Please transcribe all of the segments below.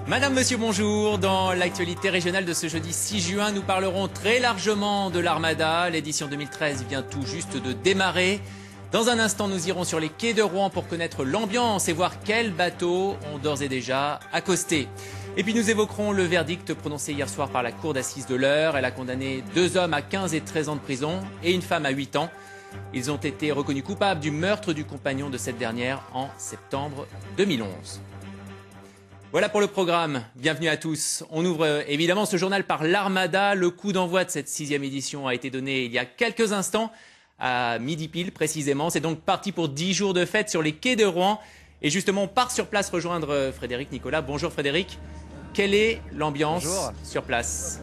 Madame, monsieur, bonjour. Dans l'actualité régionale de ce jeudi 6 juin, nous parlerons très largement de l'Armada. L'édition 2013 vient tout juste de démarrer. Dans un instant, nous irons sur les quais de Rouen pour connaître l'ambiance et voir quels bateaux ont d'ores et déjà accosté. Et puis nous évoquerons le verdict prononcé hier soir par la cour d'assises de l'Eure. Elle a condamné 2 hommes à 15 et 13 ans de prison et une femme à 8 ans. Ils ont été reconnus coupables du meurtre du compagnon de cette dernière en septembre 2011. Voilà pour le programme. Bienvenue à tous. On ouvre évidemment ce journal par l'Armada. Le coup d'envoi de cette 6e édition a été donné il y a quelques instants, à midi pile précisément. C'est donc parti pour 10 jours de fête sur les quais de Rouen. Et justement, on part sur place rejoindre Frédéric Nicolas. Bonjour Frédéric. Quelle est l'ambiance sur place ?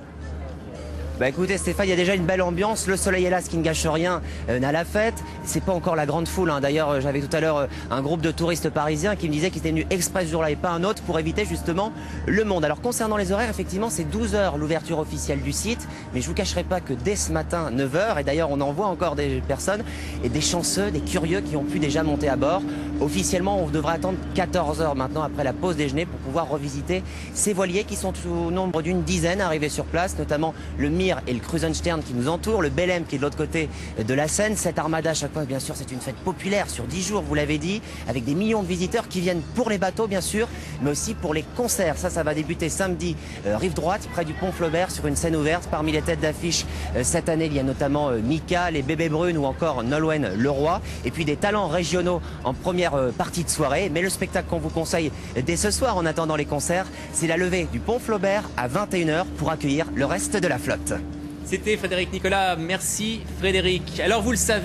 Écoutez Stéphane, il y a déjà une belle ambiance, le soleil est là, ce qui ne gâche rien à la fête. C'est pas encore la grande foule, hein. D'ailleurs j'avais tout à l'heure un groupe de touristes parisiens qui me disaient qu'ils étaient venus exprès ce jour-là et pas un autre pour éviter justement le monde. Alors concernant les horaires, effectivement c'est 12 h l'ouverture officielle du site, mais je vous cacherai pas que dès ce matin 9 h, et d'ailleurs on en voit encore des personnes et des chanceux, des curieux qui ont pu déjà monter à bord. Officiellement on devra attendre 14 h maintenant après la pause déjeuner pour pouvoir revisiter ces voiliers qui sont au nombre d'une dizaine arrivés sur place, notamment le Mir et le Krusenstern qui nous entourent, le Belém qui est de l'autre côté de la Seine. Cette armada, à chaque fois, bien sûr, c'est une fête populaire sur 10 jours, vous l'avez dit, avec des millions de visiteurs qui viennent pour les bateaux, bien sûr, mais aussi pour les concerts. Ça va débuter samedi, rive droite, près du pont Flaubert, sur une scène ouverte. Parmi les têtes d'affiche cette année, il y a notamment Mika, les Bébés Brunes ou encore Nolwenn Leroy, et puis des talents régionaux en première partie de soirée. Mais le spectacle qu'on vous conseille dès ce soir, en attendant les concerts, c'est la levée du pont Flaubert à 21 h pour accueillir le reste de la flotte. C'était Frédéric Nicolas. Merci Frédéric. Alors vous le savez,